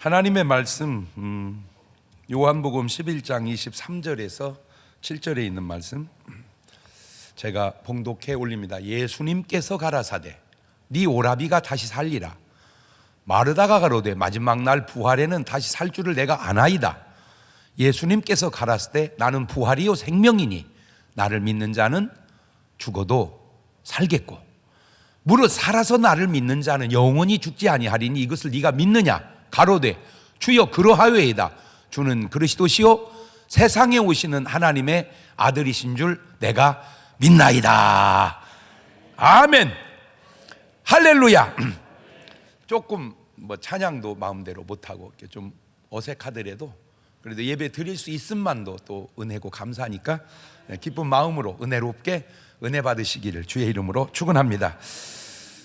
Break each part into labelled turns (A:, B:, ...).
A: 하나님의 말씀 요한복음 11장 23절에서 7절에 있는 말씀 제가 봉독해 올립니다. 예수님께서 가라사대 네 오라비가 다시 살리라. 마르다가 가로되 마지막 날 부활에는 다시 살 줄을 내가 아나이다. 예수님께서 가라사대 나는 부활이요 생명이니 나를 믿는 자는 죽어도 살겠고 무릇 살아서 나를 믿는 자는 영원히 죽지 아니하리니 이것을 네가 믿느냐. 가로되 주여 그러하여이다. 주는 그리스도시요 세상에 오시는 하나님의 아들이신 줄 내가 믿나이다. 아멘. 할렐루야. 조금 찬양도 마음대로 못하고 좀 어색하더라도 그래도 예배 드릴 수 있음만도 또 은혜고 감사하니까 기쁜 마음으로 은혜롭게 은혜 받으시기를 주의 이름으로 축원합니다.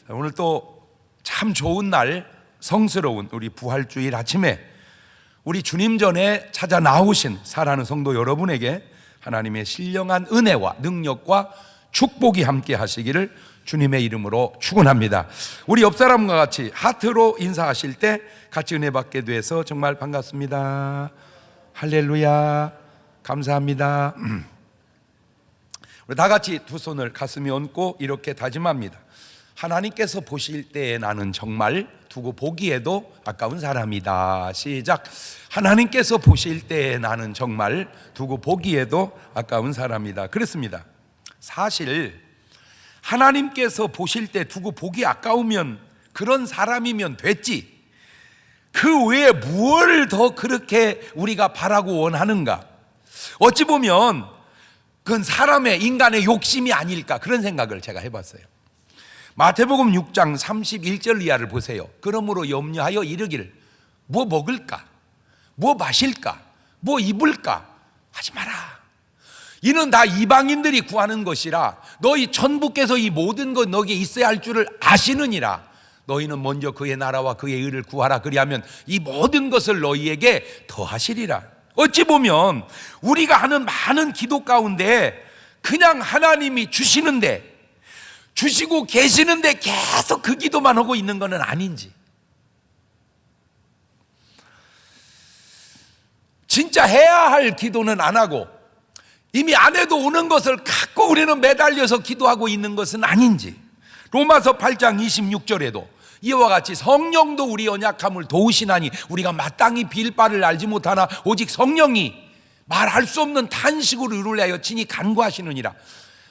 A: 오늘 또 참 좋은 날, 성스러운 우리 부활주일 아침에 우리 주님 전에 찾아 나오신 사랑하는 성도 여러분에게 하나님의 신령한 은혜와 능력과 축복이 함께 하시기를 주님의 이름으로 축원합니다. 우리 옆 사람과 같이 하트로 인사하실 때 같이 은혜 받게 돼서 정말 반갑습니다. 할렐루야. 감사합니다. 우리 다 같이 두 손을 가슴에 얹고 이렇게 다짐합니다. 하나님께서 보실 때에 나는 정말 두고 보기에도 아까운 사람이다. 시작. 하나님께서 보실 때에 나는 정말 두고 보기에도 아까운 사람이다. 그렇습니다. 사실 하나님께서 보실 때 두고 보기 아까우면 그런 사람이면 됐지. 그 외에 무엇을 더 그렇게 우리가 바라고 원하는가? 어찌 보면 그건 사람의 인간의 욕심이 아닐까 그런 생각을 제가 해봤어요. 마태복음 6장 31절 이하를 보세요. 그러므로 염려하여 이르기를 뭐 먹을까? 뭐 마실까? 뭐 입을까? 하지 마라. 이는 다 이방인들이 구하는 것이라 너희 천부께서 이 모든 것 너희에 있어야 할 줄을 아시느니라. 너희는 먼저 그의 나라와 그의 의를 구하라. 그리하면 이 모든 것을 너희에게 더하시리라. 어찌 보면 우리가 하는 많은 기도 가운데 그냥 하나님이 주시는데 주시고 계시는데 계속 그 기도만 하고 있는 것은 아닌지, 진짜 해야 할 기도는 안 하고 이미 안 해도 오는 것을 갖고 우리는 매달려서 기도하고 있는 것은 아닌지. 로마서 8장 26절에도 이와 같이 성령도 우리 연약함을 도우시나니 우리가 마땅히 빌 바를 알지 못하나 오직 성령이 말할 수 없는 탄식으로 이루려 하여 친히 간구하시느니라.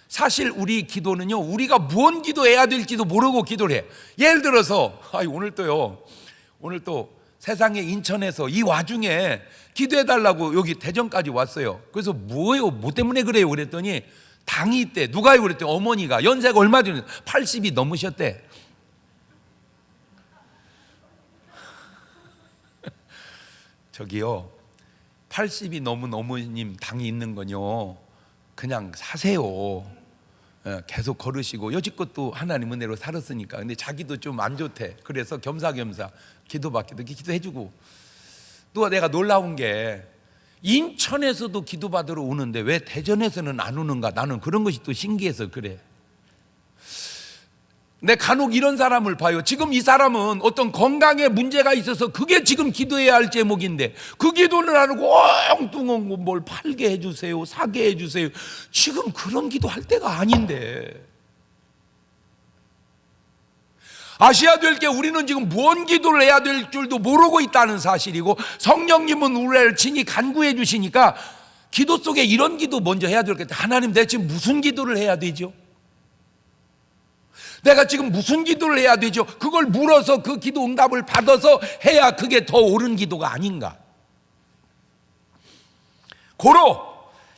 A: 사실 우리 기도는요, 우리가 무언 기도해야 될지도 모르고 기도를 해. 예를 들어서 오늘 또 세상에 인천에서 이 와중에 기도해달라고 여기 대전까지 왔어요. 그래서 뭐 때문에 그래요? 그랬더니 당이 있대. 누가요? 그랬더니 어머니가 연세가 얼마 전에 80이 넘으셨대. 저기요, 80이 넘은 어머님 당이 있는 건요 그냥 사세요. 계속 걸으시고 여지껏 또 하나님 은혜로 살았으니까. 근데 자기도 좀 안 좋대. 그래서 겸사겸사 기도받기도 기도해주고. 또 내가 놀라운 게 인천에서도 기도받으러 오는데 왜 대전에서는 안 오는가? 나는 그런 것이 또 신기해서 그래. 내 간혹 이런 사람을 봐요. 지금 이 사람은 어떤 건강에 문제가 있어서 그게 지금 기도해야 할 제목인데 그 기도는 안 하고 엉뚱한 뭘 팔게 해주세요, 사게 해주세요. 지금 그런 기도할 때가 아닌데. 아셔야 될 게 우리는 지금 무언 기도를 해야 될 줄도 모르고 있다는 사실이고, 성령님은 우리를 친히 간구해 주시니까 기도 속에 이런 기도 먼저 해야 될 것 같아요. 하나님, 내가 지금 무슨 기도를 해야 되죠? 내가 지금 무슨 기도를 해야 되죠? 그걸 물어서 그 기도 응답을 받아서 해야 그게 더 옳은 기도가 아닌가. 고로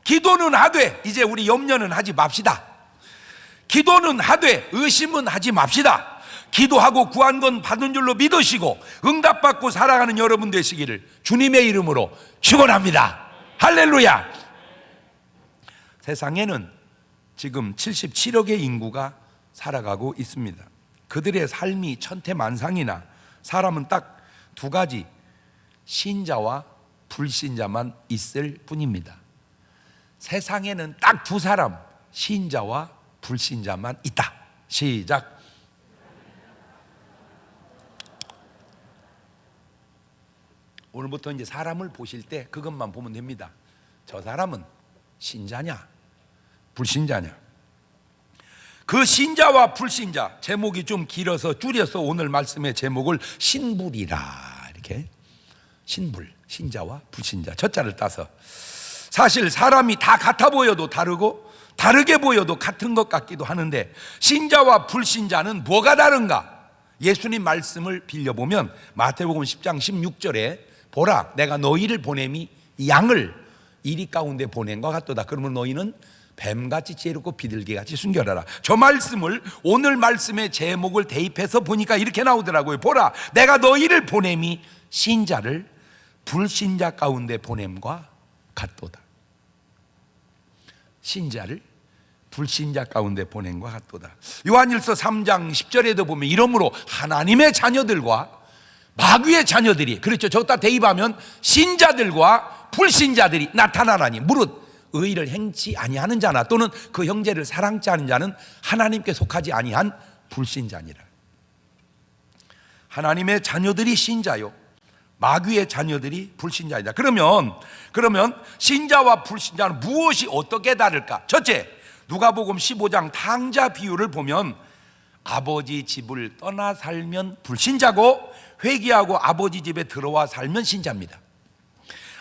A: 기도는 하되 이제 우리 염려는 하지 맙시다. 기도는 하되 의심은 하지 맙시다. 기도하고 구한 건 받은 줄로 믿으시고 응답받고 살아가는 여러분 되시기를 주님의 이름으로 축원합니다. 할렐루야. 세상에는 지금 77억의 인구가 살아가고 있습니다. 그들의 삶이 천태만상이나 사람은 딱 두 가지, 신자와 불신자만 있을 뿐입니다. 세상에는 딱 두 사람, 신자와 불신자만 있다. 시작. 오늘부터 이제 사람을 보실 때 그것만 보면 됩니다. 저 사람은 신자냐 불신자냐. 그 신자와 불신자, 제목이 좀 길어서 줄여서 오늘 말씀의 제목을 신불이라, 이렇게 신불, 신자와 불신자 첫 자를 따서. 사실 사람이 다 같아 보여도 다르고 다르게 보여도 같은 것 같기도 하는데, 신자와 불신자는 뭐가 다른가? 예수님 말씀을 빌려보면 마태복음 10장 16절에 보라 내가 너희를 보냄이 양을 이리 가운데 보낸 것 같도다. 그러면 너희는 뱀같이 지혜롭고 비둘기같이 순결하라. 저 말씀을 오늘 말씀의 제목을 대입해서 보니까 이렇게 나오더라고요. 보라 내가 너희를 보냄이 신자를 불신자 가운데 보냄과 같도다. 신자를 불신자 가운데 보냄과 같도다. 요한일서 3장 10절에도 보면 이러므로 하나님의 자녀들과 마귀의 자녀들이, 그렇죠, 저기다 대입하면 신자들과 불신자들이 나타나나니 무릇 의를 행치 아니하는 자나 또는 그 형제를 사랑치 않은 자는 하나님께 속하지 아니한 불신자니라. 하나님의 자녀들이 신자요, 마귀의 자녀들이 불신자이다. 그러면 신자와 불신자는 무엇이 어떻게 다를까? 첫째, 누가복음 15장 탕자 비유를 보면 아버지 집을 떠나 살면 불신자고 회개하고 아버지 집에 들어와 살면 신자입니다.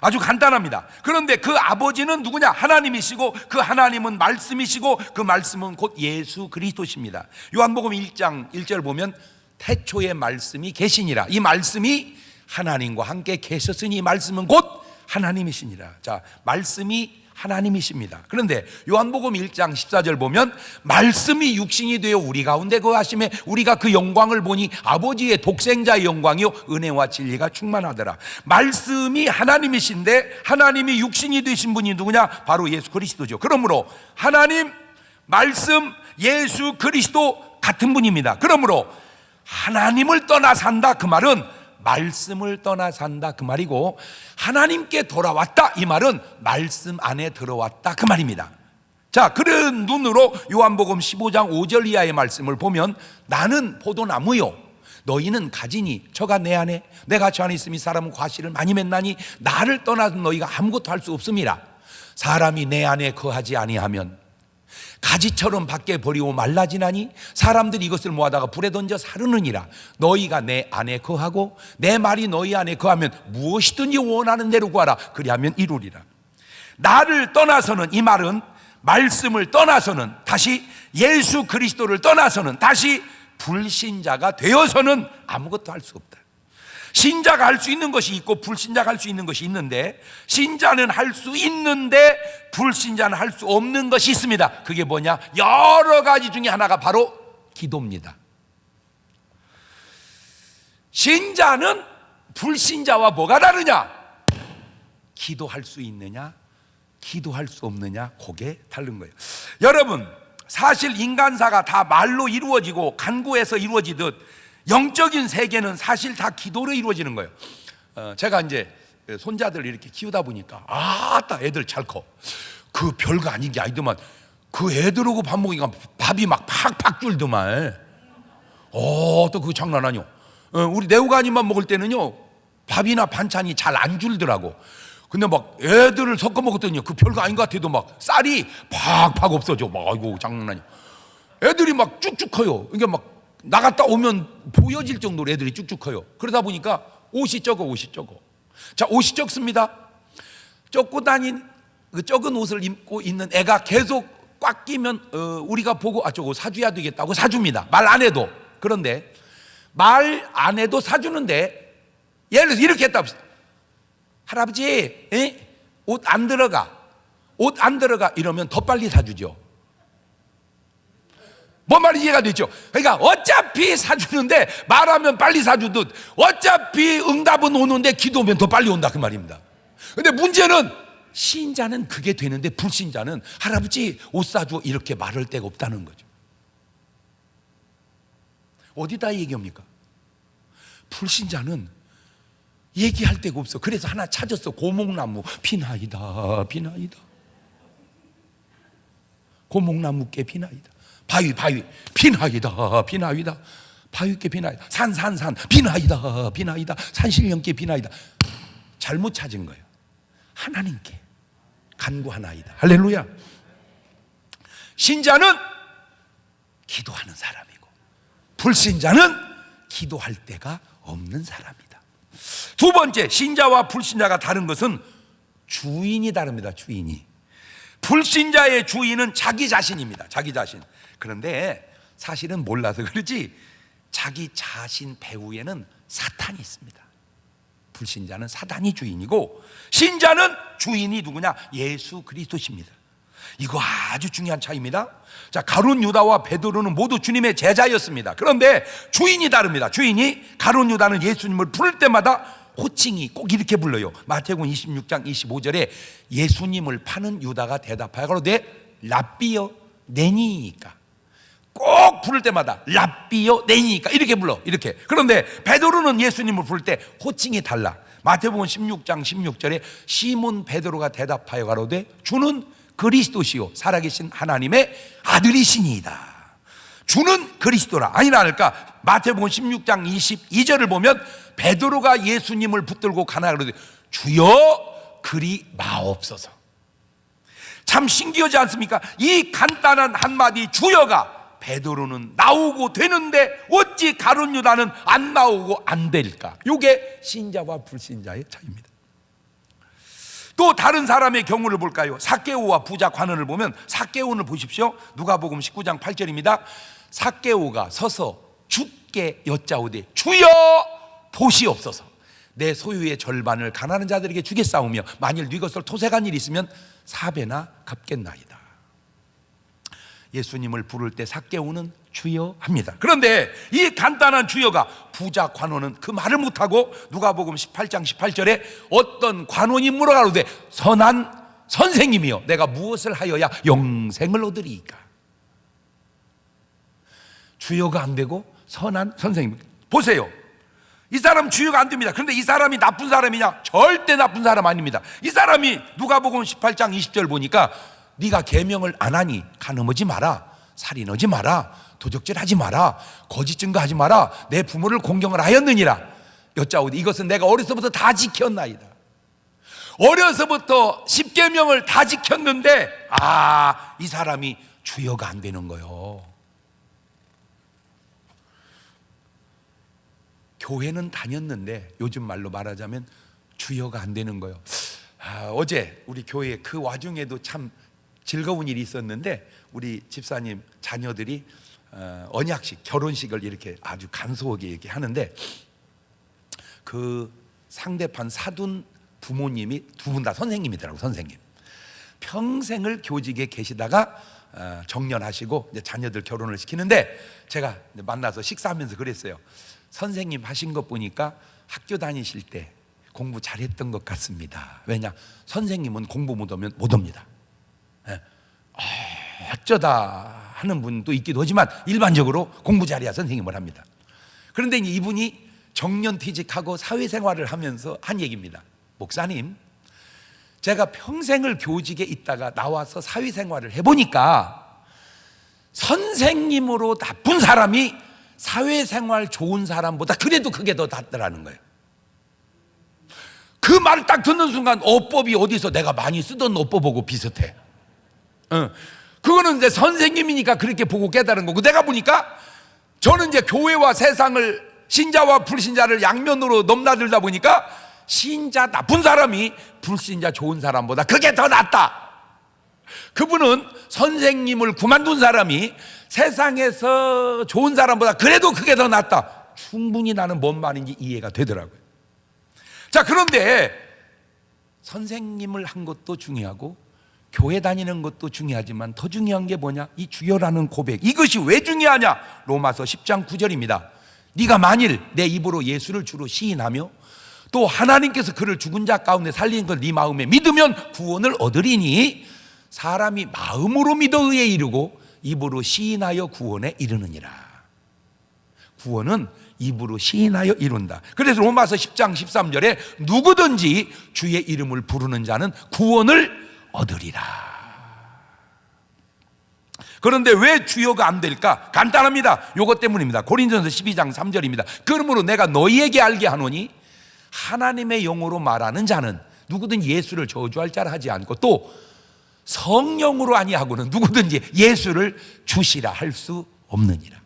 A: 아주 간단합니다. 그런데 그 아버지는 누구냐? 하나님이시고 그 하나님은 말씀이시고 그 말씀은 곧 예수 그리스도십니다. 요한복음 1장 1절 보면 태초에 말씀이 계시니라. 이 말씀이 하나님과 함께 계셨으니 이 말씀은 곧 하나님이시니라. 자, 말씀이 하나님이십니다. 그런데 요한복음 1장 14절 보면 말씀이 육신이 되어 우리 가운데 거하심에 우리가 그 영광을 보니 아버지의 독생자의 영광이요 은혜와 진리가 충만하더라. 말씀이 하나님이신데 하나님이 육신이 되신 분이 누구냐? 바로 예수 그리스도죠. 그러므로 하나님, 말씀, 예수 그리스도 같은 분입니다. 그러므로 하나님을 떠나 산다 그 말은 말씀을 떠나 산다 그 말이고, 하나님께 돌아왔다 이 말은 말씀 안에 들어왔다 그 말입니다. 자, 그런 눈으로 요한복음 15장 5절 이하의 말씀을 보면 나는 포도나무요 너희는 가지니 저가 내 안에 내가 저 안에 있으니 사람은 과실을 많이 맺나니 나를 떠나서 너희가 아무것도 할 수 없음이라. 사람이 내 안에 거하지 아니하면 가지처럼 밖에 버리고 말라지나니 사람들이 이것을 모아다가 불에 던져 사르느니라. 너희가 내 안에 거하고 내 말이 너희 안에 거하면 무엇이든지 원하는 대로 구하라. 그리하면 이루리라. 나를 떠나서는, 이 말은 말씀을 떠나서는, 다시 예수 그리스도를 떠나서는, 다시 불신자가 되어서는 아무것도 할 수 없다. 신자가 할 수 있는 것이 있고 불신자가 할 수 있는 것이 있는데, 신자는 할 수 있는데 불신자는 할 수 없는 것이 있습니다. 그게 뭐냐? 여러 가지 중에 하나가 바로 기도입니다. 신자는 불신자와 뭐가 다르냐? 기도할 수 있느냐 기도할 수 없느냐, 그게 다른 거예요. 여러분, 사실 인간사가 다 말로 이루어지고 간구해서 이루어지듯 영적인 세계는 사실 다 기도로 이루어지는 거예요. 제가 이제 손자들 이렇게 키우다 보니까 아따 애들 잘 커. 그 별거 아닌 게 아니더만 그 애들하고 밥 먹으니까 밥이 막 팍팍 줄더만. 또 그거 장난 아니요. 우리 네오가니만 먹을 때는요 밥이나 반찬이 잘 안 줄더라고. 근데 막 애들을 섞어 먹었더니 그 별거 아닌 것 같아도 막 쌀이 팍팍 없어져. 막 아이고 장난 아니요. 애들이 막 쭉쭉 커요. 그러니까 막 나갔다 오면 보여질 정도로 애들이 쭉쭉 커요. 그러다 보니까 옷이 적어. 자, 옷이 적습니다. 적고 다닌 그 적은 옷을 입고 있는 애가 계속 꽉 끼면 우리가 보고 저거 사줘야 되겠다고 사줍니다. 말 안 해도. 그런데 말 안 해도 사주는데 예를 들어서 이렇게 했다 합시다. 할아버지 옷 안 들어가 이러면 더 빨리 사주죠. 뭔 말인지 이해가 되죠? 그러니까 어차피 사주는데 말하면 빨리 사주듯 어차피 응답은 오는데 기도하면 더 빨리 온다 그 말입니다. 근데 문제는 신자는 그게 되는데 불신자는 할아버지 옷 사줘 이렇게 말할 데가 없다는 거죠. 어디다 얘기합니까? 불신자는 얘기할 데가 없어. 그래서 하나 찾았어. 고목나무 피나이다 고목나무께 피나이다. 바위 피나이다 바위께 피나이다. 산 비나이다 산신령께 비나이다. 잘못 찾은 거예요. 하나님께 간구하나이다. 할렐루야. 신자는 기도하는 사람이고 불신자는 기도할 데가 없는 사람이다. 두 번째, 신자와 불신자가 다른 것은 주인이 다릅니다. 주인이. 불신자의 주인은 자기 자신입니다. 자기 자신. 그런데 사실은 몰라서 그러지 자기 자신 배후에는 사탄이 있습니다. 불신자는 사단이 주인이고 신자는 주인이 누구냐? 예수 그리스도십니다. 이거 아주 중요한 차이입니다. 자, 가룟 유다와 베드로는 모두 주님의 제자였습니다. 그런데 주인이 다릅니다. 주인이 가룟 유다는 예수님을 부를 때마다 호칭이 꼭 이렇게 불러요. 마태복음 26장 25절에 예수님을 파는 유다가 대답하여 가로되 랍비여 내니이까. 꼭 부를 때마다 랍비여 내니이까 이렇게 불러. 이렇게. 그런데 베드로는 예수님을 부를 때 호칭이 달라. 마태복음 16장 16절에 시몬 베드로가 대답하여 가로되 주는 그리스도시요 살아계신 하나님의 아들이시니이다. 주는 그리스도라. 아니라 할까? 마태복음 16장 22절을 보면 베드로가 예수님을 붙들고 가나 그러되 주여 그리 마옵소서. 참 신기하지 않습니까? 이 간단한 한마디 주여가 베드로는 나오고 되는데 어찌 가룟 유다는 안 나오고 안 될까? 이게 신자와 불신자의 차이입니다. 또 다른 사람의 경우를 볼까요? 삭개오와 부자 관원을 보면 삭개오는 보십시오. 누가복음 19장 8절입니다. 삭개오가 서서 주께 여짜오되 주여 보시옵소서. 내 소유의 절반을 가난한 자들에게 주겠사오며 만일 네 것을 토색한 일이 있으면 4배나 갚겠나이다. 예수님을 부를 때 삭개오는 주여 합니다. 그런데 이 간단한 주여가 부자 관원은 그 말을 못하고 누가복음 18장 18절에 어떤 관원이 물어가로되 선한 선생님이여 내가 무엇을 하여야 영생을 얻으리이까. 주여가 안 되고 선한 선생님. 보세요. 이 사람 주여가 안 됩니다. 그런데 이 사람이 나쁜 사람이냐? 절대 나쁜 사람 아닙니다. 이 사람이 누가복음 18장 20절 보니까 네가 계명을 안 하니 간음하지 마라, 살인하지 마라, 도적질하지 마라, 거짓 증거하지 마라, 내 부모를 공경을 하였느니라. 여짜오되 이것은 내가 어려서부터 다 지켰나이다. 어려서부터 10계명을 다 지켰는데 이 사람이 주여가 안 되는 거예요. 교회는 다녔는데 요즘 말로 말하자면 주여가 안 되는 거예요. 어제 우리 교회에 그 와중에도 참 즐거운 일이 있었는데 우리 집사님 자녀들이 언약식 결혼식을 이렇게 아주 간소하게 이렇게 하는데 그 상대판 사돈 부모님이 두 분 다 선생님이더라고. 선생님 평생을 교직에 계시다가 정년하시고 이제 자녀들 결혼을 시키는데 제가 만나서 식사하면서 그랬어요. 선생님 하신 것 보니까 학교 다니실 때 공부 잘했던 것 같습니다. 왜냐? 선생님은 공부 못하면 못 옵니다. 어쩌다 하는 분도 있기도 하지만 일반적으로 공부 잘해야 선생님을 합니다. 그런데 이분이 정년퇴직하고 사회생활을 하면서 한 얘기입니다. 목사님, 제가 평생을 교직에 있다가 나와서 사회생활을 해보니까 선생님으로 나쁜 사람이 사회생활 좋은 사람보다 그래도 그게 더 낫더라는 거예요. 그 말 딱 듣는 순간 어법이 어디서 내가 많이 쓰던 어법하고 비슷해. 그거는 이제 선생님이니까 그렇게 보고 깨달은 거고, 내가 보니까 저는 이제 교회와 세상을 신자와 불신자를 양면으로 넘나들다 보니까 신자 나쁜 사람이 불신자 좋은 사람보다 그게 더 낫다. 그분은 선생님을 그만둔 사람이 세상에서 좋은 사람보다 그래도 그게 더 낫다. 충분히 나는 뭔 말인지 이해가 되더라고요. 자, 그런데 선생님을 한 것도 중요하고 교회 다니는 것도 중요하지만 더 중요한 게 뭐냐? 이 주여라는 고백. 이것이 왜 중요하냐? 로마서 10장 9절입니다. 네가 만일 내 입으로 예수를 주로 시인하며 또 하나님께서 그를 죽은 자 가운데 살린 걸 네 마음에 믿으면 구원을 얻으리니 사람이 마음으로 믿어 의에 이르고 입으로 시인하여 구원에 이르느니라. 구원은 입으로 시인하여 이룬다. 그래서 로마서 10장 13절에 누구든지 주의 이름을 부르는 자는 구원을 얻으리라. 그런데 왜 주여가 안 될까? 간단합니다. 이것 때문입니다. 고린도전서 12장 3절입니다. 그러므로 내가 너희에게 알게 하노니 하나님의 영으로 말하는 자는 누구든 예수를 저주할 자라 하지 않고 또 성령으로 아니하고는 누구든지 예수를 주시라 할 수 없느니라.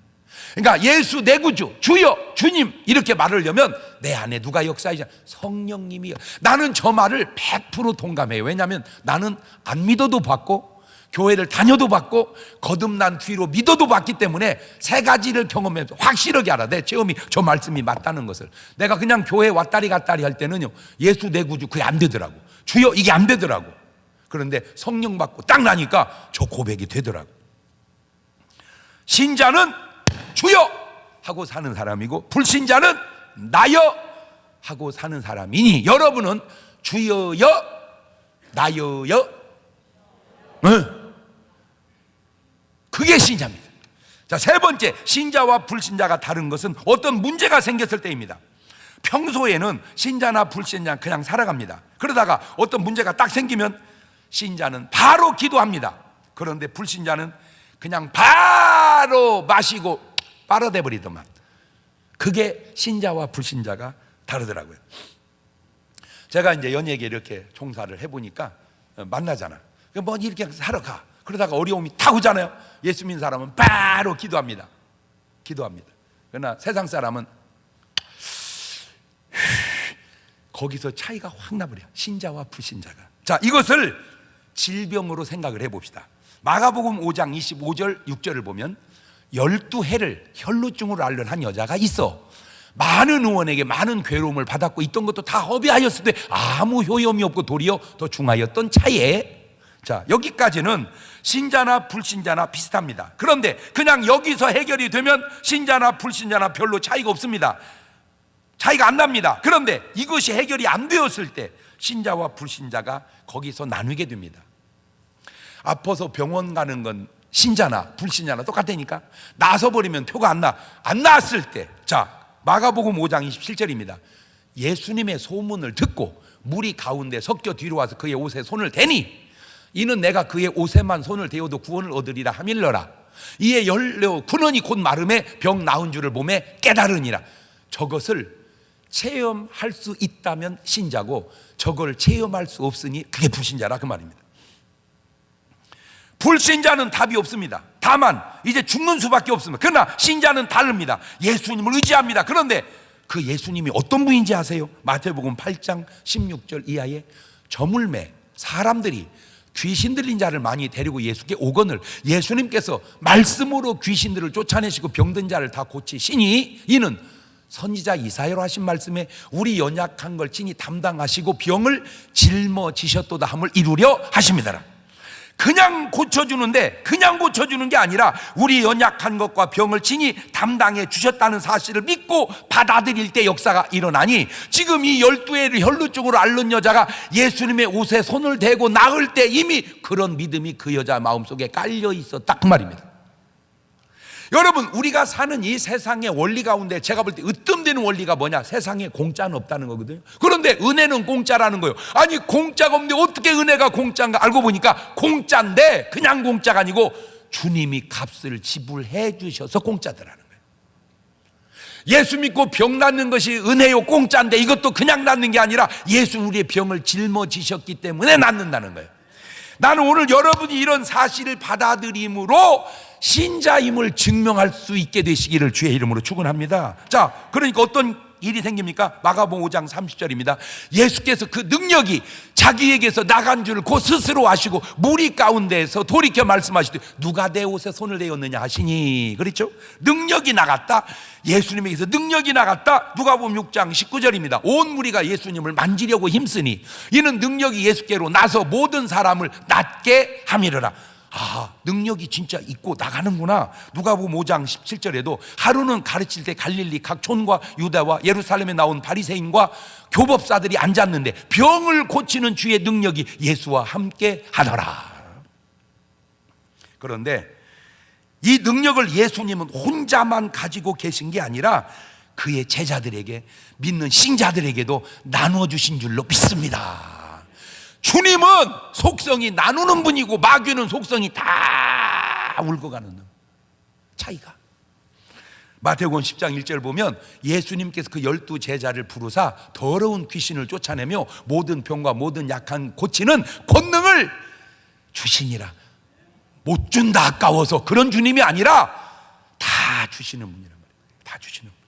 A: 그러니까 예수 내 구주, 주여, 주님 이렇게 말하려면 내 안에 누가 역사하시냐? 성령님이요. 나는 저 말을 100% 동감해요. 왜냐하면 나는 안 믿어도 봤고 교회를 다녀도 봤고 거듭난 뒤로 믿어도 봤기 때문에 세 가지를 경험해서 확실하게 알아. 내 체험이 저 말씀이 맞다는 것을. 내가 그냥 교회 왔다리 갔다리 할 때는요, 예수 내 구주 그게 안 되더라고. 주여 이게 안 되더라고. 그런데 성령 받고 딱 나니까 저 고백이 되더라고. 신자는 주여 하고 사는 사람이고 불신자는 나여 하고 사는 사람이니 여러분은 주여여 나여여, 그게 신자입니다. 자, 세 번째, 신자와 불신자가 다른 것은 어떤 문제가 생겼을 때입니다. 평소에는 신자나 불신자는 그냥 살아갑니다. 그러다가 어떤 문제가 딱 생기면 신자는 바로 기도합니다. 그런데 불신자는 그냥 바로 마시고 빨아대 버리더만. 그게 신자와 불신자가 다르더라고요. 제가 이제 연예계 이렇게 종사를 해보니까 만나잖아. 뭐 이렇게 하러 가. 그러다가 어려움이 탁 오잖아요. 예수 믿는 사람은 바로 기도합니다. 그러나 세상 사람은 거기서 차이가 확 나버려. 신자와 불신자가. 자, 이것을 질병으로 생각을 해봅시다. 마가복음 5장 25절 6절을 보면 12해를 혈루증으로 앓는 한 여자가 있어. 많은 의원에게 많은 괴로움을 받았고 있던 것도 다 허비하였을 때 아무 효험이 없고 도리어 더 중하였던 차에, 자, 여기까지는 신자나 불신자나 비슷합니다. 그런데 그냥 여기서 해결이 되면 신자나 불신자나 별로 차이가 없습니다. 차이가 안 납니다. 그런데 이것이 해결이 안 되었을 때 신자와 불신자가 거기서 나누게 됩니다. 아파서 병원 가는 건 신자나 불신자나 똑같다니까. 나서버리면 표가 안 나왔을 때, 자, 마가복음 5장 27절입니다. 예수님의 소문을 듣고 무리 가운데 섞여 뒤로 와서 그의 옷에 손을 대니 이는 내가 그의 옷에만 손을 대어도 구원을 얻으리라 하밀러라. 이에 열려 군원이 곧 마름에 병 나은 줄을 몸에 깨달으니라. 저것을 체험할 수 있다면 신자고 저걸 체험할 수 없으니 그게 불신자라, 그 말입니다. 불신자는 답이 없습니다. 다만 이제 죽는 수밖에 없습니다. 그러나 신자는 다릅니다. 예수님을 의지합니다. 그런데 그 예수님이 어떤 분인지 아세요? 마태복음 8장 16절 이하에 저물매 사람들이 귀신 들린 자를 많이 데리고 예수께 오거늘 예수님께서 말씀으로 귀신들을 쫓아내시고 병든 자를 다 고치시니 이는 선지자 이사야로 하신 말씀에 우리 연약한 걸 친히 담당하시고 병을 짊어지셨도다 함을 이루려 하십니다. 그냥 고쳐주는데 그냥 고쳐주는 게 아니라 우리 연약한 것과 병을 친히 담당해 주셨다는 사실을 믿고 받아들일 때 역사가 일어나니 지금 이 12해를 혈루증으로 앓는 여자가 예수님의 옷에 손을 대고 나을 때 이미 그런 믿음이 그 여자 마음속에 깔려 있었다, 그 말입니다. 여러분, 우리가 사는 이 세상의 원리 가운데 제가 볼 때 으뜸되는 원리가 뭐냐? 세상에 공짜는 없다는 거거든요. 그런데 은혜는 공짜라는 거예요. 아니, 공짜가 없는데 어떻게 은혜가 공짜인가? 알고 보니까 공짜인데 그냥 공짜가 아니고 주님이 값을 지불해 주셔서 공짜더라는 거예요. 예수 믿고 병 낫는 것이 은혜요 공짜인데 이것도 그냥 낫는 게 아니라 예수 우리의 병을 짊어지셨기 때문에 낫는다는 거예요. 나는 오늘 여러분이 이런 사실을 받아들임으로 신자임을 증명할 수 있게 되시기를 주의 이름으로 축원합니다. 자, 그러니까 어떤 일이 생깁니까? 마가복음 5장 30절입니다. 예수께서 그 능력이 자기에게서 나간 줄을 곧 스스로 아시고 무리 가운데에서 돌이켜 말씀하시되 누가 내 옷에 손을 대었느냐 하시니, 그렇죠? 능력이 나갔다. 예수님에게서 능력이 나갔다. 누가복음 6장 19절입니다. 온 무리가 예수님을 만지려고 힘쓰니 이는 능력이 예수께로 나서 모든 사람을 낫게 함이르라. 아, 능력이 진짜 있고 나가는구나. 누가복음 5장 17절에도 하루는 가르칠 때 갈릴리 각 촌과 유다와 예루살렘에 나온 바리새인과 교법사들이 앉았는데 병을 고치는 주의 능력이 예수와 함께 하더라. 그런데 이 능력을 예수님은 혼자만 가지고 계신 게 아니라 그의 제자들에게, 믿는 신자들에게도 나누어 주신 줄로 믿습니다. 주님은 속성이 나누는 분이고 마귀는 속성이 다 울고 가는 분. 차이가. 마태복음 10장 1절 보면 예수님께서 그 12제자를 부르사 더러운 귀신을 쫓아내며 모든 병과 모든 약한 고치는 권능을 주시니라. 못 준다 아까워서 그런 주님이 아니라 다 주시는 분이란 말이에요. 다 주시는 분.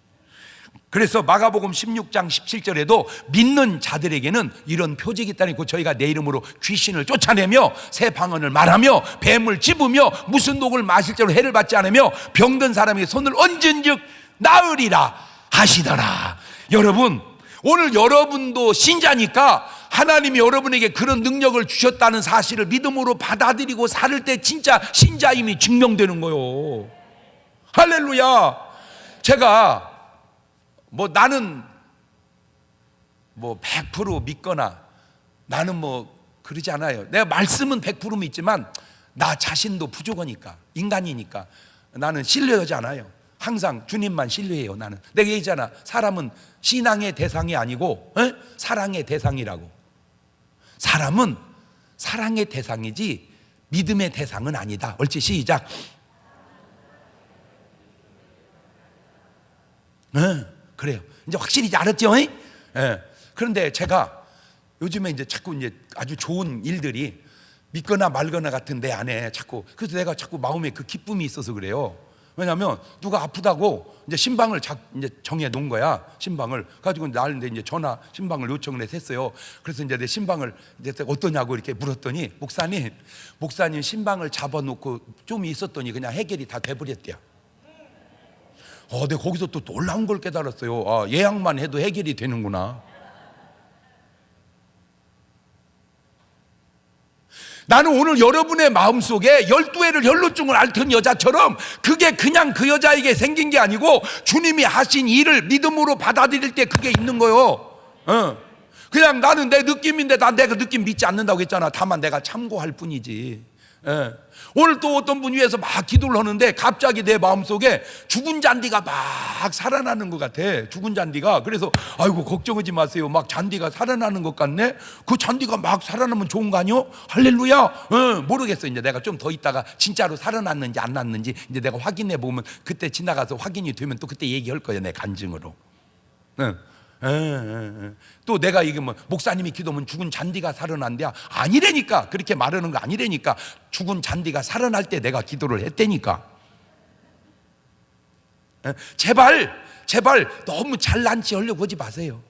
A: 그래서 마가복음 16장 17절에도 믿는 자들에게는 이런 표적이 있다니까 저희가 내 이름으로 귀신을 쫓아내며 새 방언을 말하며 뱀을 집으며 무슨 독을 마실 대로 해를 받지 않으며 병든 사람에게 손을 얹은즉 나으리라 하시더라. 여러분, 오늘 여러분도 신자니까 하나님이 여러분에게 그런 능력을 주셨다는 사실을 믿음으로 받아들이고 살 때 진짜 신자임이 증명되는 거요. 할렐루야. 제가 나는 100% 믿거나 나는 그러지 않아요. 내가 말씀은 100% 믿지만 나 자신도 부족하니까, 인간이니까 나는 신뢰하지 않아요. 항상 주님만 신뢰해요. 나는 내가 얘기했잖아. 사람은 신앙의 대상이 아니고 사랑의 대상이라고. 사람은 사랑의 대상이지 믿음의 대상은 아니다. 옳지? 시작. 그래요. 이제 확실히 이제 알았죠? 그런데 제가 요즘에 이제 자꾸 이제 아주 좋은 일들이 믿거나 말거나 같은 내 안에 자꾸, 그래서 내가 자꾸 마음에 그 기쁨이 있어서 그래요. 왜냐하면 누가 아프다고 이제 신방을 이제 정해 놓은 거야. 신방을 가지고 나한테 이제 전화 신방을 요청을 해서 했어요. 그래서 이제 내 신방을 이제 어떠냐고 이렇게 물었더니 목사님 신방을 잡아놓고 좀 있었더니 그냥 해결이 다 돼버렸대요. 내가 거기서 또 놀라운 걸 깨달았어요. 예약만 해도 해결이 되는구나. 나는 오늘 여러분의 마음속에 12해를 혈루증을 앓던 여자처럼 그게 그냥 그 여자에게 생긴 게 아니고 주님이 하신 일을 믿음으로 받아들일 때 그게 있는 거요. 그냥 나는 내 느낌인데 내가 느낌 믿지 않는다고 했잖아. 다만 내가 참고할 뿐이지. 오늘 또 어떤 분 위해서 막 기도를 하는데 갑자기 내 마음속에 죽은 잔디가 막 살아나는 것 같아. 죽은 잔디가. 그래서 아이고 걱정하지 마세요. 막 잔디가 살아나는 것 같네. 그 잔디가 막 살아나면 좋은 거 아니요? 할렐루야. 모르겠어. 이제 내가 좀 더 있다가 진짜로 살아났는지 안 났는지 이제 내가 확인해 보면 그때 지나가서 확인이 되면 또 그때 얘기할 거야. 내 간증으로. 또 내가 이게 목사님이 기도하면 죽은 잔디가 살아난대야. 아니라니까. 그렇게 말하는 거 아니라니까. 죽은 잔디가 살아날 때 내가 기도를 했다니까. 제발 너무 잘난 체 하려고 하지 마세요.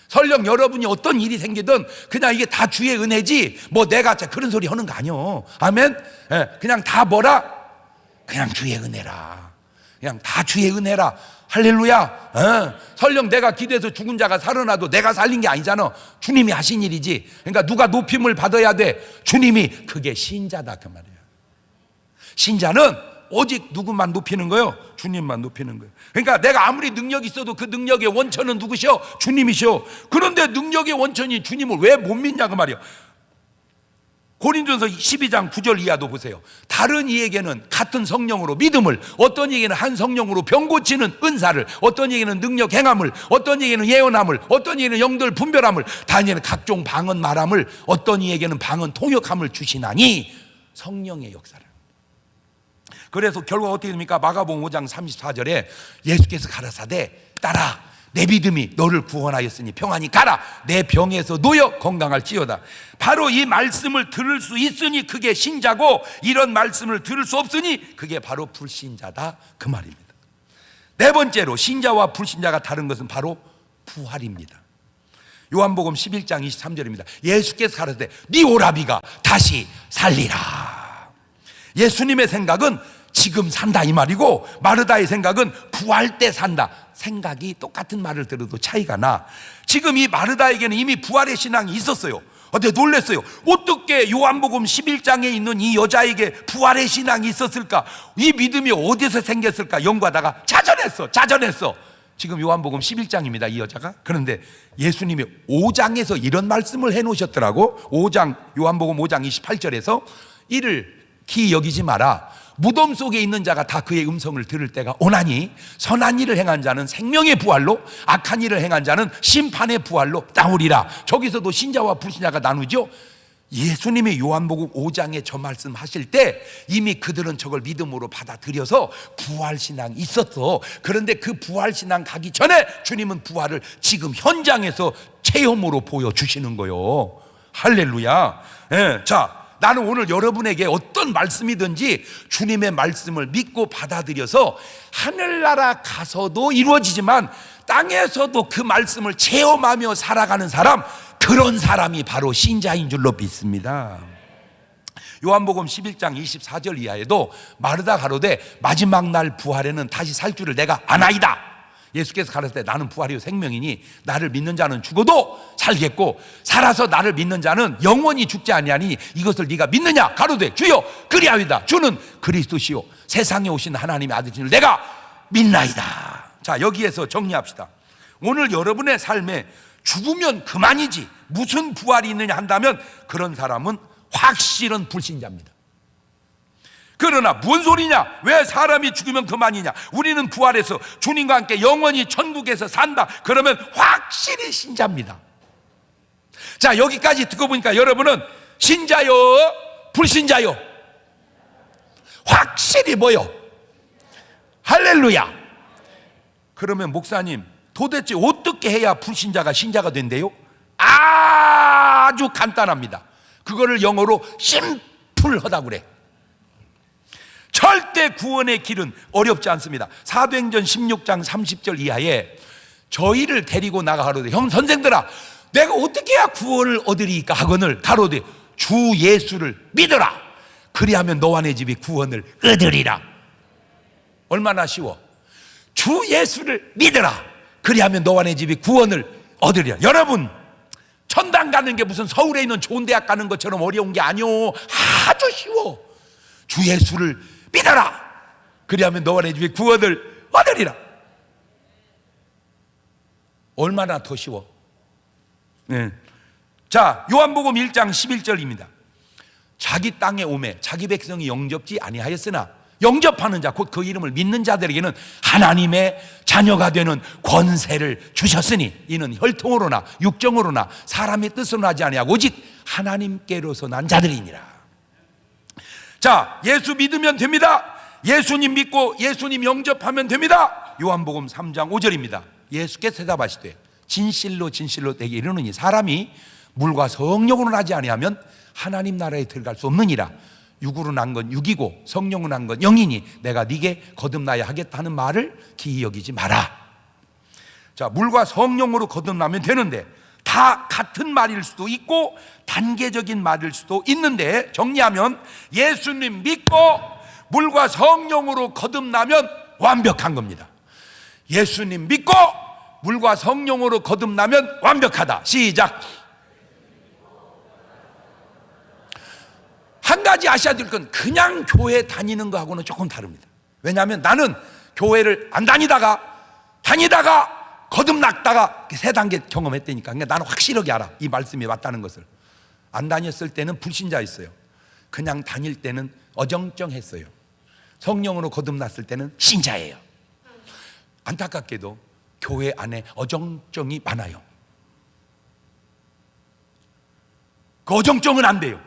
A: 설령 여러분이 어떤 일이 생기든 그냥 이게 다 주의 은혜지 내가 그런 소리 하는 거 아니요. 아멘. 그냥 다 그냥 주의 은혜라. 그냥 다 주의 은혜라. 할렐루야. 설령 내가 기도해서 죽은 자가 살아나도 내가 살린 게 아니잖아. 주님이 하신 일이지. 그러니까 누가 높임을 받아야 돼? 주님이. 그게 신자다 그 말이야. 신자는 오직 누구만 높이는 거요? 주님만 높이는 거예요. 그러니까 내가 아무리 능력이 있어도 그 능력의 원천은 누구시오? 주님이시오. 그런데 능력의 원천이 주님을 왜 못 믿냐 그 말이야. 고린도전서 12장 9절 이하도 보세요. 다른 이에게는 같은 성령으로 믿음을, 어떤 이에게는 한 성령으로 병 고치는 은사를, 어떤 이에게는 능력 행함을, 어떤 이에게는 예언함을, 어떤 이에게는 영들 분별함을, 다른 이에게는 각종 방언 말함을, 어떤 이에게는 방언 통역함을 주시나니 성령의 역사를. 그래서 결과 어떻게 됩니까? 마가복음 5장 34절에 예수께서 가라사대 따라 내 믿음이 너를 구원하였으니 평안히 가라. 내 병에서 놓여 건강할지어다. 바로 이 말씀을 들을 수 있으니 그게 신자고, 이런 말씀을 들을 수 없으니 그게 바로 불신자다 그 말입니다. 네 번째로 신자와 불신자가 다른 것은 바로 부활입니다. 요한복음 11장 23절입니다. 예수께서 가라사대 네 오라비가 다시 살리라. 예수님의 생각은 지금 산다 이 말이고, 마르다의 생각은 부활 때 산다. 생각이 똑같은 말을 들어도 차이가 나. 지금 이 마르다에게는 이미 부활의 신앙이 있었어요. 근데 놀랐어요. 어떻게 요한복음 11장에 있는 이 여자에게 부활의 신앙이 있었을까? 이 믿음이 어디서 생겼을까? 연구하다가 자전했어. 지금 요한복음 11장입니다 이 여자가. 그런데 예수님이 5장에서 이런 말씀을 해놓으셨더라고. 요한복음 5장 28절에서 이를 기 여기지 마라. 무덤 속에 있는 자가 다 그의 음성을 들을 때가 오나니 선한 일을 행한 자는 생명의 부활로, 악한 일을 행한 자는 심판의 부활로 나오리라. 저기서도 신자와 불신자가 나누죠. 예수님이 요한복음 5장에 저 말씀하실 때 이미 그들은 저걸 믿음으로 받아들여서 부활신앙이 있었어. 그런데 그 부활신앙 가기 전에 주님은 부활을 지금 현장에서 체험으로 보여주시는 거예요. 할렐루야. 예, 자, 나는 오늘 여러분에게 어떤 말씀이든지 주님의 말씀을 믿고 받아들여서 하늘나라 가서도 이루어지지만 땅에서도 그 말씀을 체험하며 살아가는 사람, 그런 사람이 바로 신자인 줄로 믿습니다. 요한복음 11장 24절 이하에도 마르다 가로되 마지막 날 부활에는 다시 살 줄을 내가 아나이다. 예수께서 가르칠 때 나는 부활이요 생명이니 나를 믿는 자는 죽어도 살겠고 살아서 나를 믿는 자는 영원히 죽지 아니하니 이것을 네가 믿느냐? 가로되 주여 그리하이다. 주는 그리스도시요 세상에 오신 하나님의 아들이신 줄 내가 믿나이다. 자, 여기에서 정리합시다. 오늘 여러분의 삶에 죽으면 그만이지 무슨 부활이 있느냐 한다면 그런 사람은 확실한 불신자입니다. 그러나 뭔 소리냐? 왜 사람이 죽으면 그만이냐? 우리는 부활해서 주님과 함께 영원히 천국에서 산다. 그러면 확실히 신자입니다. 자, 여기까지 듣고 보니까 여러분은 신자요? 불신자요? 확실히 뭐요? 할렐루야. 그러면 목사님 도대체 어떻게 해야 불신자가 신자가 된대요? 아주 간단합니다. 그거를 영어로 심플하다고 그래. 절대 구원의 길은 어렵지 않습니다. 사도행전 16장 30절 이하에 저희를 데리고 나가가로되 형 선생들아 내가 어떻게 해야 구원을 얻으리까 하거늘 가로되 주 예수를 믿어라. 그리하면 너와 내 집이 구원을 얻으리라. 얼마나 쉬워. 주 예수를 믿어라. 그리하면 너와 내 집이 구원을 얻으리라. 여러분 천당 가는 게 무슨 서울에 있는 좋은 대학 가는 것처럼 어려운 게 아니오. 아주 쉬워. 주 예수를 믿어라. 그리하면 너와 내 집이 구원을 얻으리라. 얼마나 더 쉬워. 네. 자, 요한복음 1장 11절입니다. 자기 땅에 오매 자기 백성이 영접지 아니하였으나 영접하는 자 곧 그 이름을 믿는 자들에게는 하나님의 자녀가 되는 권세를 주셨으니 이는 혈통으로나 육정으로나 사람의 뜻으로 나지 아니하고 오직 하나님께로서 난 자들이니라. 자, 예수 믿으면 됩니다. 예수님 믿고 예수님 영접하면 됩니다. 요한복음 3장 5절입니다. 예수께서 대답하시되 진실로 진실로 내게 이르노니 사람이 물과 성령으로 나지 아니하면 하나님 나라에 들어갈 수 없느니라. 육으로 난 건 육이고 성령으로 난 건 영이니 내가 네게 거듭나야 하겠다는 말을 기이 여기지 마라. 자, 물과 성령으로 거듭나면 되는데 다 같은 말일 수도 있고 단계적인 말일 수도 있는데 정리하면 예수님 믿고 물과 성령으로 거듭나면 완벽한 겁니다. 예수님 믿고 물과 성령으로 거듭나면 완벽하다. 시작. 한 가지 아셔야 될 건 그냥 교회 다니는 거하고는 조금 다릅니다. 왜냐하면 나는 교회를 안 다니다가 거듭났다가 세 단계 경험했다니까. 그러니까 나는 확실하게 알아. 이 말씀이 맞다는 것을. 안 다녔을 때는 불신자였어요. 그냥 다닐 때는 어정쩡했어요. 성령으로 거듭났을 때는 신자예요. 안타깝게도 교회 안에 어정쩡이 많아요. 그 어정쩡은 안 돼요.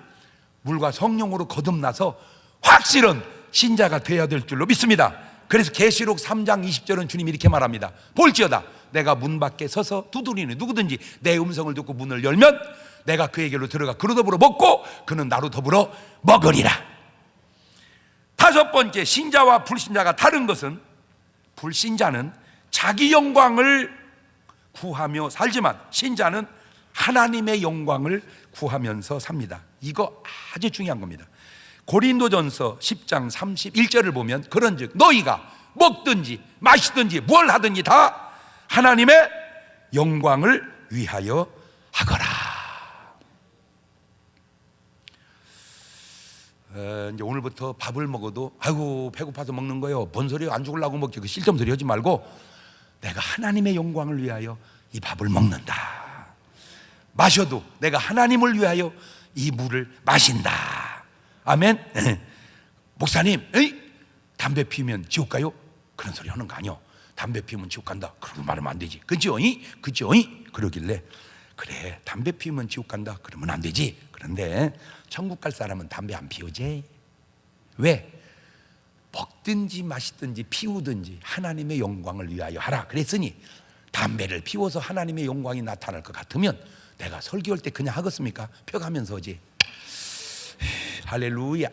A: 물과 성령으로 거듭나서 확실한 신자가 되어야 될 줄로 믿습니다. 그래서 계시록 3장 20절은 주님이 이렇게 말합니다. 볼지어다 내가 문 밖에 서서 두드리니 누구든지 내 음성을 듣고 문을 열면 내가 그에게로 들어가 그로 더불어 먹고 그는 나로 더불어 먹으리라. 다섯 번째, 신자와 불신자가 다른 것은 불신자는 자기 영광을 구하며 살지만 신자는 하나님의 영광을 구하면서 삽니다. 이거 아주 중요한 겁니다. 고린도전서 10장 31절을 보면 그런즉 너희가 먹든지 마시든지 뭘 하든지 다 하나님의 영광을 위하여 하거라. 이제 오늘부터 밥을 먹어도 아이고 배고파서 먹는 거요. 뭔 소리요? 안 죽으려고 먹지. 그 실점 소리 하지 말고 내가 하나님의 영광을 위하여 이 밥을 먹는다. 마셔도 내가 하나님을 위하여 이 물을 마신다. 아멘. 목사님, 담배 피우면 지옥 가요? 그런 소리 하는 거 아니요. 담배 피우면 지옥 간다. 그렇게 말하면 안 되지. 그죠? 그죠? 그러길래 그래, 담배 피우면 지옥 간다. 그러면 안 되지. 그런데 천국 갈 사람은 담배 안 피우지. 왜? 먹든지 마시든지 피우든지 하나님의 영광을 위하여 하라 그랬으니, 담배를 피워서 하나님의 영광이 나타날 것 같으면 내가 설교할 때 그냥 하겠습니까? 펴가면서 하지. 할렐루야,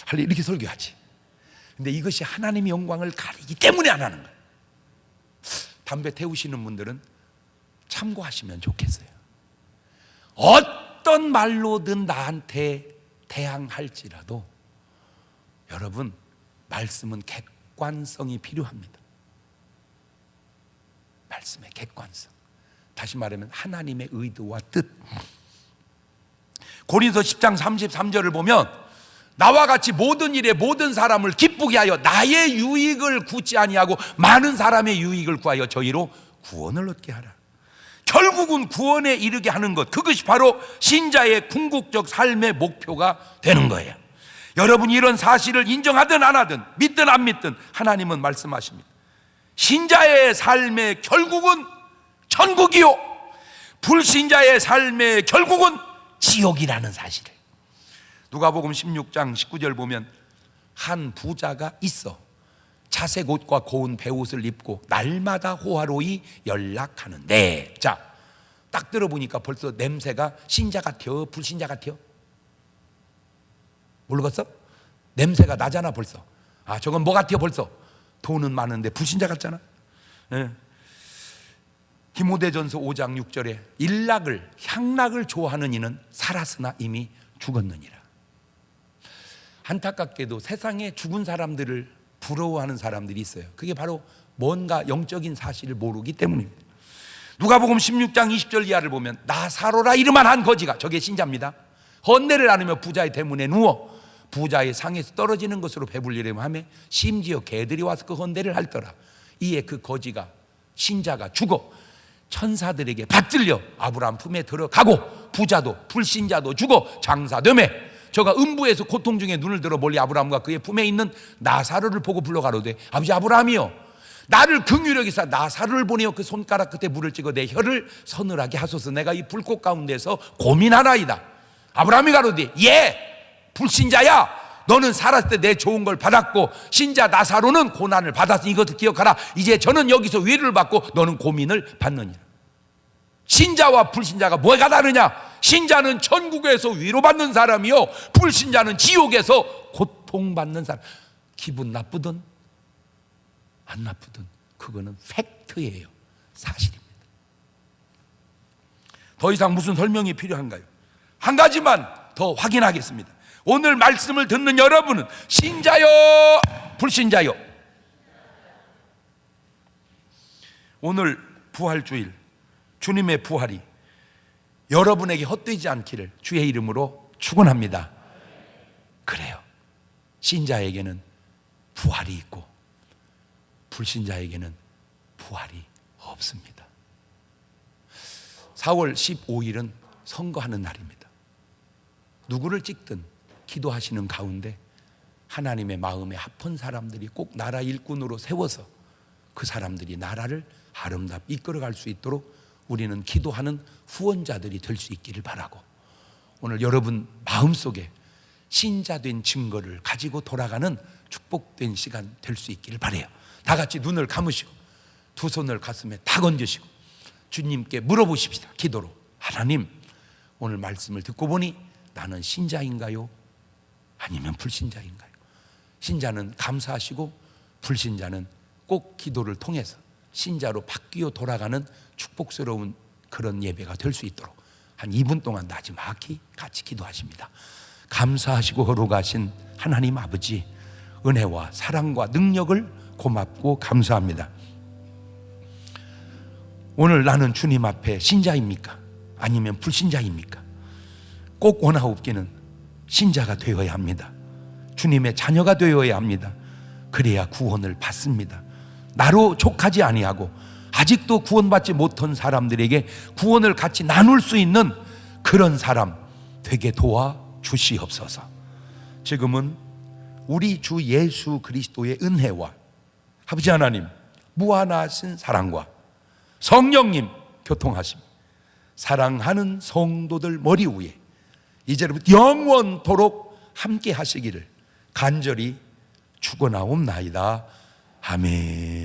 A: 할렐루야 이렇게 설교하지. 근데 이것이 하나님의 영광을 가리기 때문에 안 하는 거예요. 담배 태우시는 분들은 참고하시면 좋겠어요. 어떤 말로든 나한테 대항할지라도 여러분, 말씀은 객관성이 필요합니다. 말씀의 객관성. 다시 말하면 하나님의 의도와 뜻. 고린도 10장 33절을 보면 나와 같이 모든 일에 모든 사람을 기쁘게 하여 나의 유익을 구치 아니하고 많은 사람의 유익을 구하여 저희로 구원을 얻게 하라. 결국은 구원에 이르게 하는 것, 그것이 바로 신자의 궁극적 삶의 목표가 되는 거예요. 여러분이 이런 사실을 인정하든 안 하든 믿든 안 믿든 하나님은 말씀하십니다. 신자의 삶의 결국은 천국이요, 불신자의 삶의 결국은 지옥이라는 사실을. 누가복음 16장 19절 보면 한 부자가 있어 자색 옷과 고운 베옷을 입고 날마다 호화로이 연락하는데, 자, 딱 들어보니까 벌써 냄새가 신자 같아요, 불신자 같아요? 모르겠어? 냄새가 나잖아 벌써. 아, 저건 뭐 같아요 벌써? 돈은 많은데 불신자 같잖아. 네. 디모데전서 5장 6절에 향락을 좋아하는 이는 살았으나 이미 죽었느니라. 안타깝게도 세상에 죽은 사람들을 부러워하는 사람들이 있어요. 그게 바로 뭔가 영적인 사실을 모르기 때문입니다. 누가복음 16장 20절 이하를 보면 나사로라 이름만 한 거지가, 저게 신자입니다. 헌내를 안으며 부자의 대문에 누워 부자의 상에서 떨어지는 것으로 배불리려면 하며 심지어 개들이 와서 그 헌내를 할더라. 이에 그 거지가, 신자가 죽어 천사들에게 받들려 아브라함 품에 들어가고 부자도 불신자도 죽어 장사되매 저가 음부에서 고통 중에 눈을 들어 멀리 아브라함과 그의 품에 있는 나사로를 보고 불러가로되 아버지 아브라함이여, 나를 긍휼히 여기사 나사로를 보내어 그 손가락 끝에 물을 찍어 내 혀를 서늘하게 하소서. 내가 이 불꽃 가운데서 고민하나이다. 아브라함이 가로되 예, 불신자야, 너는 살았을 때 내 좋은 걸 받았고 신자 나사로는 고난을 받았으니 이것을 기억하라. 이제 저는 여기서 위로를 받고 너는 고민을 받느니라. 신자와 불신자가 뭐가 다르냐? 신자는 천국에서 위로받는 사람이요, 불신자는 지옥에서 고통받는 사람. 기분 나쁘든 안 나쁘든 그거는 팩트예요, 사실입니다. 더 이상 무슨 설명이 필요한가요? 한 가지만 더 확인하겠습니다. 오늘 말씀을 듣는 여러분은 신자요 불신자요? 오늘 부활주일, 주님의 부활이 여러분에게 헛되지 않기를 주의 이름으로 축원합니다. 그래요, 신자에게는 부활이 있고 불신자에게는 부활이 없습니다. 4월 15일은 선거하는 날입니다. 누구를 찍든 기도하시는 가운데 하나님의 마음에 합한 사람들이 꼭 나라 일꾼으로 세워서 그 사람들이 나라를 아름답게 이끌어갈 수 있도록 우리는 기도하는 후원자들이 될 수 있기를 바라고, 오늘 여러분 마음속에 신자된 증거를 가지고 돌아가는 축복된 시간 될 수 있기를 바라요. 다 같이 눈을 감으시고 두 손을 가슴에 다 얹으시고 주님께 물어보십시다. 기도로, 하나님, 오늘 말씀을 듣고 보니 나는 신자인가요? 아니면 불신자인가요? 신자는 감사하시고 불신자는 꼭 기도를 통해서 신자로 바뀌어 돌아가는 축복스러운 그런 예배가 될 수 있도록 한 2분 동안 나지막히 같이 기도하십니다. 감사하시고 거룩하신 하나님 아버지, 은혜와 사랑과 능력을 고맙고 감사합니다. 오늘 나는 주님 앞에 신자입니까? 아니면 불신자입니까? 꼭 원하옵기는 신자가 되어야 합니다. 주님의 자녀가 되어야 합니다. 그래야 구원을 받습니다. 나로 족하지 아니하고 아직도 구원받지 못한 사람들에게 구원을 같이 나눌 수 있는 그런 사람 되게 도와 주시옵소서. 지금은 우리 주 예수 그리스도의 은혜와 아버지 하나님 무한하신 사랑과 성령님 교통하심, 사랑하는 성도들 머리 위에 이제부터 영원토록 함께 하시기를 간절히 축원하옵나이다. 아멘.